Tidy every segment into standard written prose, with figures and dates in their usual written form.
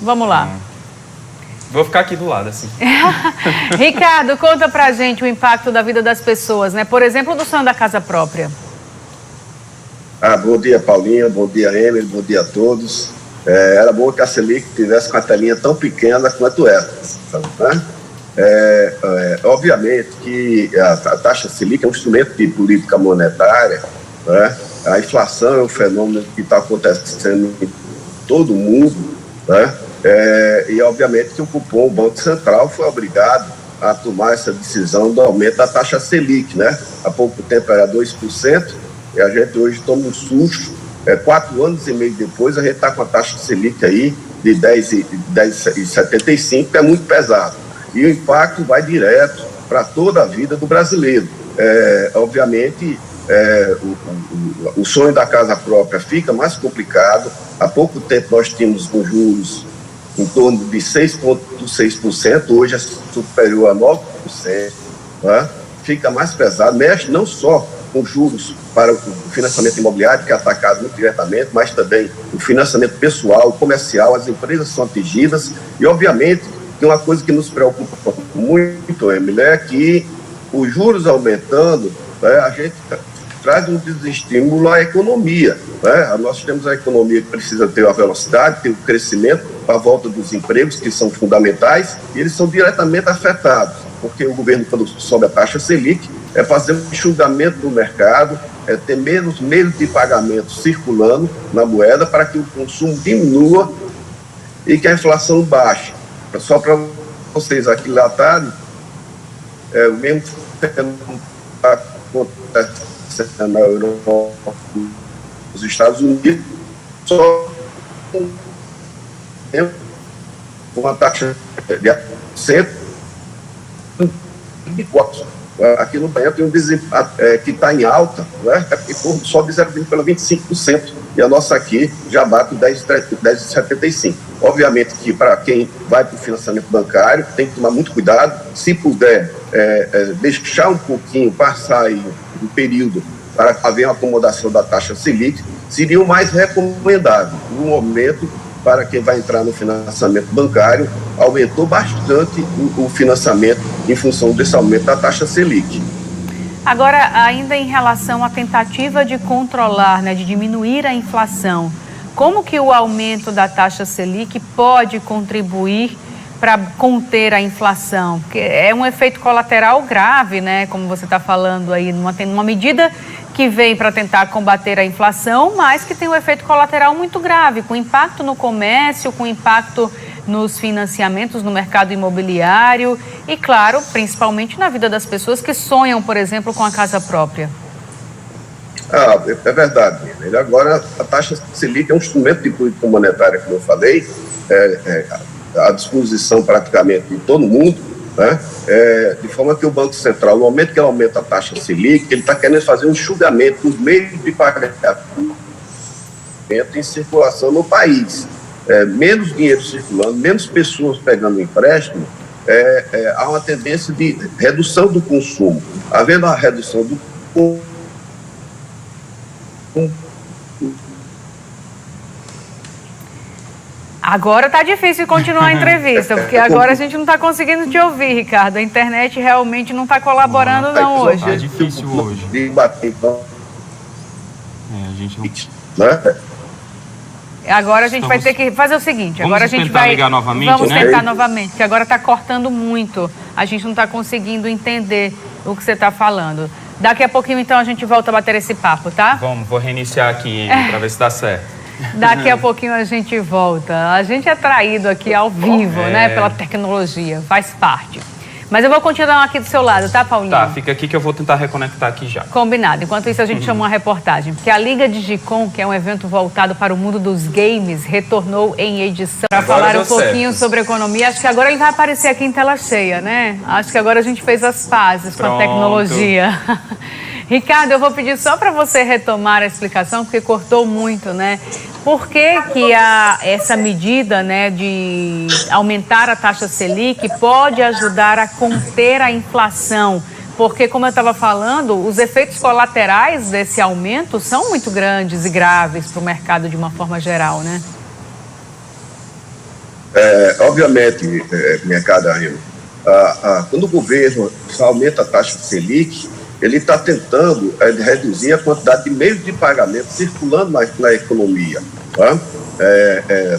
Vamos lá. Vou ficar aqui do lado, assim. Ricardo, conta pra gente o impacto da vida das pessoas, né? Por exemplo, do sonho da casa própria. Bom dia, Paulinha. Bom dia, Emily. Bom dia a todos. Era bom que a Selic tivesse com a telinha tão pequena quanto essa, né? Obviamente que a taxa Selic é um instrumento de política monetária, né? A inflação é um fenômeno que está acontecendo em todo o mundo, né? E obviamente que o Banco Central foi obrigado a tomar essa decisão do aumento da taxa Selic, né? Há pouco tempo era 2%, e a gente hoje toma um susto. 4 anos e meio depois, a gente está com a taxa Selic aí de 10,75, que é muito pesado. E o impacto vai direto para toda a vida do brasileiro. Obviamente, o sonho da casa própria fica mais complicado. Há pouco tempo nós tínhamos com juros em torno de 6,6%, hoje é superior a 9%, né? Fica mais pesado, mexe não só com juros para o financiamento imobiliário, que é atacado muito diretamente, mas também o financiamento pessoal, comercial, as empresas são atingidas. E, obviamente, tem uma coisa que nos preocupa muito, Emily, é que os juros aumentando, né, a gente traz um desestímulo à economia, né? Nós temos a economia que precisa ter a velocidade, ter o crescimento, a volta dos empregos, que são fundamentais, e eles são diretamente afetados, porque o governo, quando sobe a taxa Selic, fazer um enxugamento do mercado, ter menos meios de pagamento circulando na moeda para que o consumo diminua e que a inflação baixe. Só para vocês aquilatarem, o mesmo fenômeno está acontecendo na Europa, nos Estados Unidos, só com uma taxa de 104. Aqui no Bahia tem um desemprego que está em alta, né? E só de 0,25%, e a nossa aqui já bate 10,75%. Obviamente que para quem vai para o financiamento bancário tem que tomar muito cuidado. Se puder deixar um pouquinho, passar aí um período para haver uma acomodação da taxa Selic, seria o mais recomendável. No momento, para quem vai entrar no financiamento bancário, aumentou bastante o financiamento em função desse aumento da taxa Selic. Agora, ainda em relação à tentativa de controlar, né, de diminuir a inflação, como que o aumento da taxa Selic pode contribuir para conter a inflação? Porque é um efeito colateral grave, né, como você está falando aí, numa medida que vem para tentar combater a inflação, mas que tem um efeito colateral muito grave, com impacto no comércio, com impacto nos financiamentos no mercado imobiliário e, claro, principalmente na vida das pessoas que sonham, por exemplo, com a casa própria. É verdade. Agora, a taxa Selic é um instrumento de política monetária, como eu falei, à disposição praticamente de todo mundo, né? De forma que o Banco Central, no momento que ele aumenta a taxa Selic, ele está querendo fazer um enxugamento dos meios de pagamento em circulação no país. Menos dinheiro circulando, menos pessoas pegando empréstimo, há uma tendência de redução do consumo. Havendo a redução do consumo, agora está difícil continuar a entrevista, porque agora a gente não está conseguindo te ouvir, Ricardo. A internet realmente não está colaborando não hoje. Está difícil hoje. A gente não... Agora a gente vai ter que fazer o seguinte. Agora a gente vai ligar novamente, vamos né? tentar novamente, porque agora está cortando muito. A gente não está conseguindo entender o que você está falando. Daqui a pouquinho, então, a gente volta a bater esse papo, tá? Vou reiniciar aqui para ver se dá certo. Daqui a pouquinho a gente volta. A gente é traído aqui ao vivo, né? Pela tecnologia, faz parte. Mas eu vou continuar aqui do seu lado, tá, Paulinho? Tá, fica aqui que eu vou tentar reconectar aqui já. Combinado. Enquanto isso, a gente chama uma reportagem. Porque a Liga Digicom, que é um evento voltado para o mundo dos games, retornou em edição para falar um pouquinho sobre economia. Acho que agora ele vai aparecer aqui em tela cheia, né? Acho que agora a gente fez as pazes com a tecnologia. Ricardo, eu vou pedir só para você retomar a explicação, porque cortou muito, né? Por que que essa medida, né, de aumentar a taxa Selic pode ajudar a conter a inflação? Porque, como eu estava falando, os efeitos colaterais desse aumento são muito grandes e graves para o mercado de uma forma geral, né? obviamente, minha cara Remo, quando o governo aumenta a taxa Selic, ele está tentando reduzir a quantidade de meios de pagamento circulando na economia. Tá?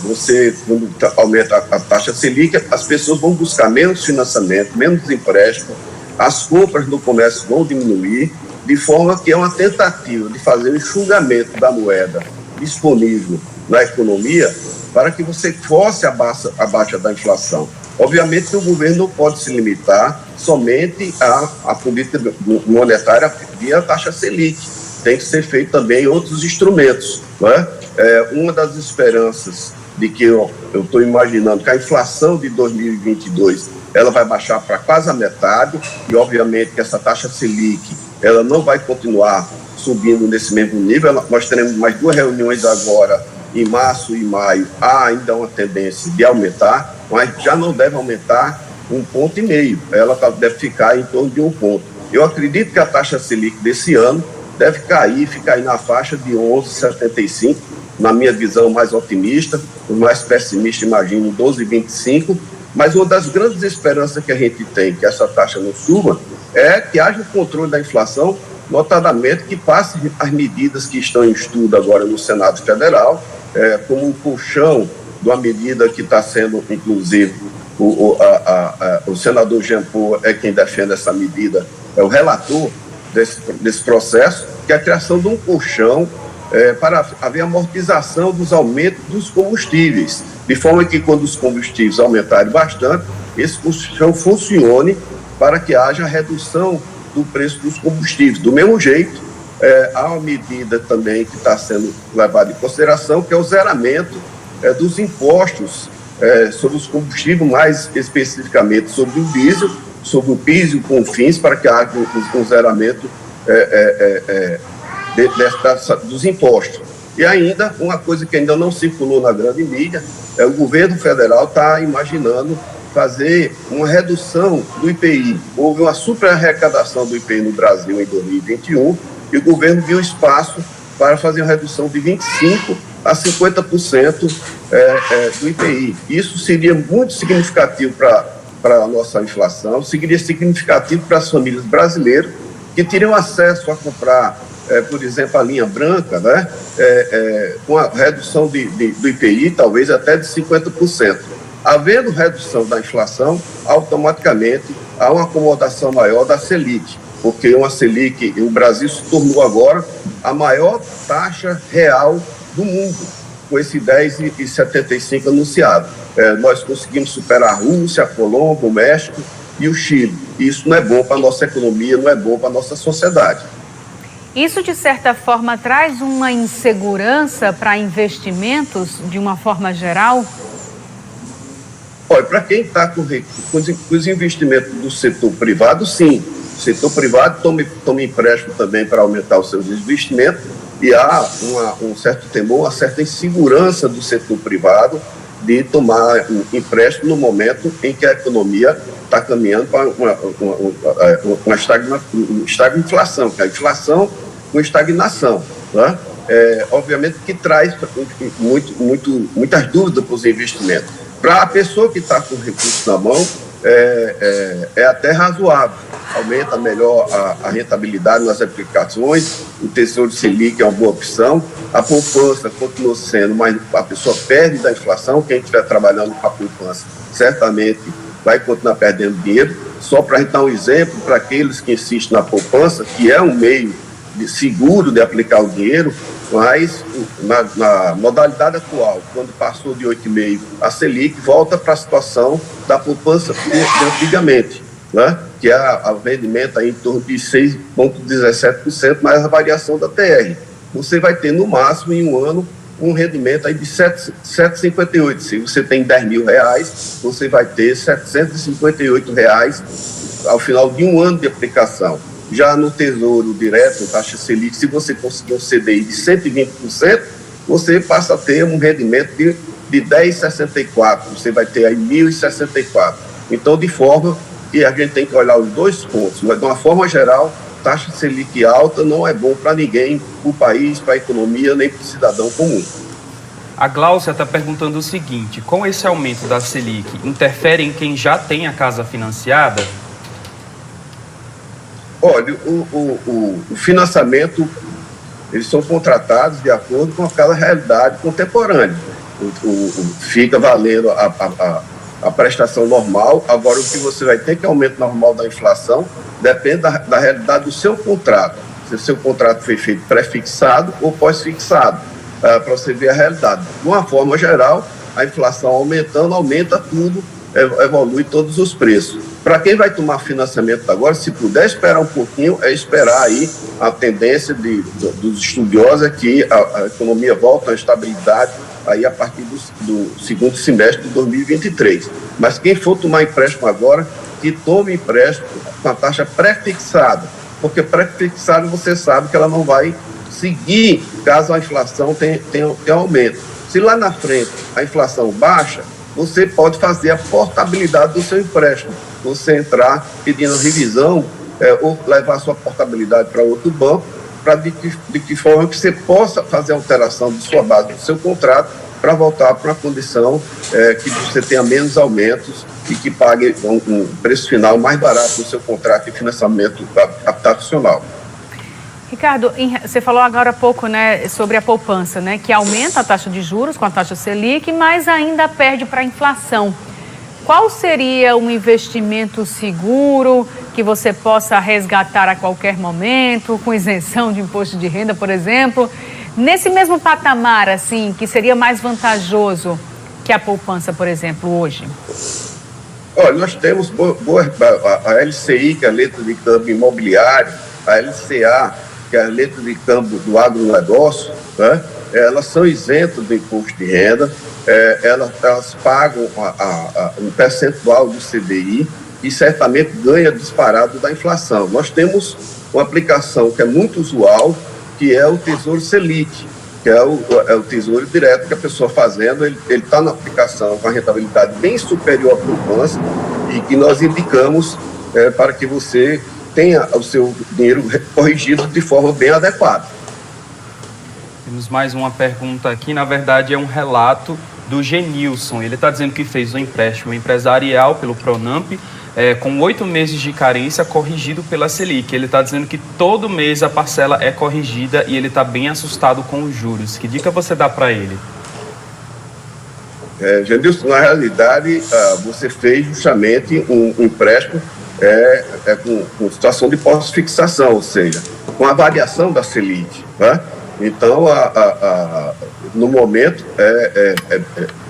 Você, quando aumenta a taxa Selic, as pessoas vão buscar menos financiamento, menos empréstimo, as compras no comércio vão diminuir, de forma que é uma tentativa de fazer o enxugamento da moeda disponível na economia para que você force a baixa da inflação. Obviamente que o governo não pode se limitar somente à política monetária via taxa Selic. Tem que ser feito também outros instrumentos. Não é? Uma das esperanças de que eu estou imaginando que a inflação de 2022 ela vai baixar para quase a metade e, obviamente, que essa taxa Selic ela não vai continuar subindo nesse mesmo nível. Nós teremos mais 2 reuniões agora, em março e maio. Há ainda uma tendência de aumentar, mas já não deve aumentar 1,5 ponto. Ela deve ficar em torno de 1 ponto. Eu acredito que a taxa Selic desse ano deve ficar aí na faixa de 11,75, na minha visão mais otimista. O mais pessimista imagino 12,25. Mas uma das grandes esperanças que a gente tem, que essa taxa não suba, é que haja o controle da inflação, notadamente que passe as medidas que estão em estudo agora no Senado Federal, como um colchão de uma medida que está sendo, inclusive, o senador Jean Paul é quem defende essa medida, é o relator desse processo, que é a criação de um colchão para haver amortização dos aumentos dos combustíveis, de forma que quando os combustíveis aumentarem bastante, esse colchão funcione para que haja redução do preço dos combustíveis. Do mesmo jeito, há uma medida também que está sendo levada em consideração, que é o zeramento dos impostos sobre os combustíveis, mais especificamente sobre o diesel, sobre o PIS e o CONFINS, para que haja um zeramento dos impostos. E ainda, uma coisa que ainda não circulou na grande mídia, o governo federal está imaginando fazer uma redução do IPI. Houve uma superarrecadação do IPI no Brasil em 2021 e o governo viu espaço para fazer uma redução de 25% a 50% do IPI. Isso seria muito significativo para a nossa inflação, seria significativo para as famílias brasileiras que teriam acesso a comprar, por exemplo, a linha branca, né? Com a redução do IPI, talvez até de 50%. Havendo redução da inflação, automaticamente há uma acomodação maior da Selic, porque uma Selic, o Brasil se tornou agora a maior taxa real do mundo, com esse 10,75 anunciado. Nós conseguimos superar a Rússia, a Colômbia, o México e o Chile. E isso não é bom para a nossa economia, não é bom para a nossa sociedade. Isso, de certa forma, traz uma insegurança para investimentos, de uma forma geral? Olha, para quem está com os investimentos do setor privado, sim. O setor privado toma empréstimo também para aumentar os seus investimentos e há um certo temor, uma certa insegurança do setor privado de tomar um empréstimo no momento em que a economia está caminhando para uma estagflação, que é a inflação com estagnação. Né? Obviamente que traz muitas dúvidas para os investimentos. Para a pessoa que está com recursos na mão, é até razoável. Aumenta melhor a rentabilidade nas aplicações, o Tesouro Selic é uma boa opção, a poupança continua sendo, mas a pessoa perde da inflação. Quem estiver trabalhando com a poupança certamente vai continuar perdendo dinheiro. Só para a gente dar um exemplo, para aqueles que insistem na poupança, que é um meio seguro de aplicar o dinheiro, mas na modalidade atual, quando passou de 8,5%, a Selic volta para a situação da poupança de antigamente, né? Que é o rendimento aí em torno de 6,17%, mais a variação da TR. Você vai ter, no máximo, em um ano, um rendimento aí de 7,58. Se você tem R$10.000, você vai ter R$758 ao final de um ano de aplicação. Já no Tesouro Direto, taxa Selic, se você conseguir um CDI de 120%, você passa a ter um rendimento de 10,64%. Você vai ter aí 1.064. Então, de forma que a gente tem que olhar os dois pontos. Mas, de uma forma geral, taxa Selic alta não é bom para ninguém, para o país, para a economia, nem para o cidadão comum. A Gláucia está perguntando o seguinte: com esse aumento da Selic, interfere em quem já tem a casa financiada? Olha, o financiamento, eles são contratados de acordo com aquela realidade contemporânea. Fica valendo a prestação normal. Agora, o que você vai ter, que é aumento normal da inflação, depende da realidade do seu contrato. Se o seu contrato foi feito pré-fixado ou pós-fixado, para você ver a realidade. De uma forma geral, a inflação aumentando, aumenta tudo, evolui todos os preços. Para quem vai tomar financiamento agora, se puder esperar um pouquinho, é esperar aí a tendência dos estudiosos é que a economia volta à estabilidade aí a partir do segundo semestre de 2023. Mas quem for tomar empréstimo agora, que tome empréstimo com a taxa pré-fixada, porque pré-fixada você sabe que ela não vai seguir caso a inflação tenha aumento. Se lá na frente a inflação baixa, você pode fazer a portabilidade do seu empréstimo. Você entrar pedindo revisão ou levar a sua portabilidade para outro banco, para de que forma que você possa fazer a alteração de sua base do seu contrato para voltar para uma condição que você tenha menos aumentos e que pague um preço final mais barato no seu contrato de financiamento habitacional. Ricardo, você falou agora há pouco, né, sobre a poupança, né, que aumenta a taxa de juros com a taxa Selic, mas ainda perde para a inflação. Qual seria um investimento seguro que você possa resgatar a qualquer momento, com isenção de imposto de renda, por exemplo, nesse mesmo patamar, assim, que seria mais vantajoso que a poupança, por exemplo, hoje? Olha, nós temos a LCI, que é a letra de câmbio imobiliário, a LCA, que é a letra de câmbio do agronegócio, né? Elas são isentas do imposto de renda, elas pagam um percentual do CDI e certamente ganha disparado da inflação. Nós temos uma aplicação que é muito usual, que é o Tesouro Selic, que é o tesouro direto que a pessoa fazendo, ele está na aplicação com a rentabilidade bem superior à poupança e que nós indicamos para que você tenha o seu dinheiro corrigido de forma bem adequada. Temos mais uma pergunta aqui, na verdade é um relato do Genilson. Ele está dizendo que fez um empréstimo empresarial pelo Pronamp, com 8 meses de carência corrigido pela Selic. Ele está dizendo que todo mês a parcela é corrigida e ele está bem assustado com os juros. Que dica você dá para ele? Genilson, na realidade, você fez justamente um empréstimo com situação de pós-fixação, ou seja, com a variação da Selic, né? Então, no momento,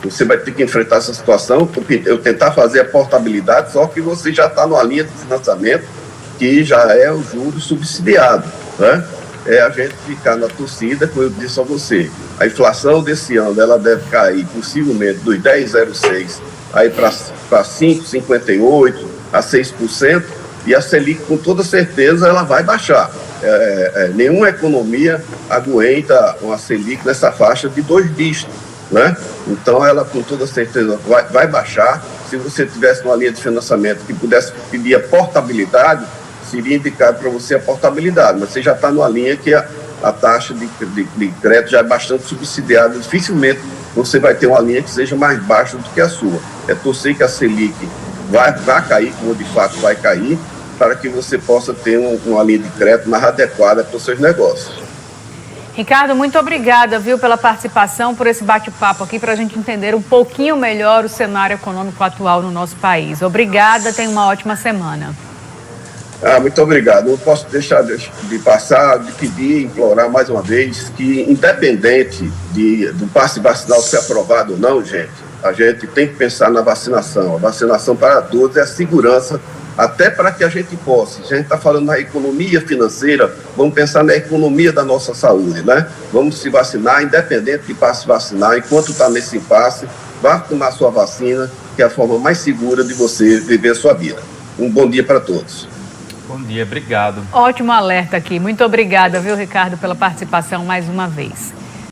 você vai ter que enfrentar essa situação, eu tentar fazer a portabilidade, só que você já está numa linha de financiamento que já é o juro subsidiado, né? É a gente ficar na torcida, como eu disse a você, a inflação desse ano, ela deve cair possivelmente dos 10,06 aí para 5,58 a 6%, e a Selic, com toda certeza, ela vai baixar. Nenhuma economia aguenta uma Selic nessa faixa de 2 dígitos, né? Então, ela, com toda certeza, vai baixar. Se você tivesse uma linha de financiamento que pudesse pedir a portabilidade, seria indicado para você a portabilidade, mas você já está numa linha que a taxa de crédito já é bastante subsidiada, dificilmente você vai ter uma linha que seja mais baixa do que a sua. É torcer que a Selic vai cair, como de fato vai cair, para que você possa ter uma linha de crédito mais adequada para os seus negócios. Ricardo, muito obrigada, viu, pela participação, por esse bate-papo aqui, para a gente entender um pouquinho melhor o cenário econômico atual no nosso país. Obrigada, tenha uma ótima semana. Muito obrigado. Não posso deixar de passar, de pedir, implorar mais uma vez que, independente do passe vacinal ser aprovado ou não, gente, a gente tem que pensar na vacinação. A vacinação para todos é a segurança, até para que a gente possa. Se a gente está falando na economia financeira, vamos pensar na economia da nossa saúde, né? Vamos se vacinar, independente de passe vacinal. Enquanto está nesse impasse, vá tomar sua vacina, que é a forma mais segura de você viver a sua vida. Um bom dia para todos. Bom dia, obrigado. Ótimo alerta aqui. Muito obrigada, viu, Ricardo, pela participação mais uma vez.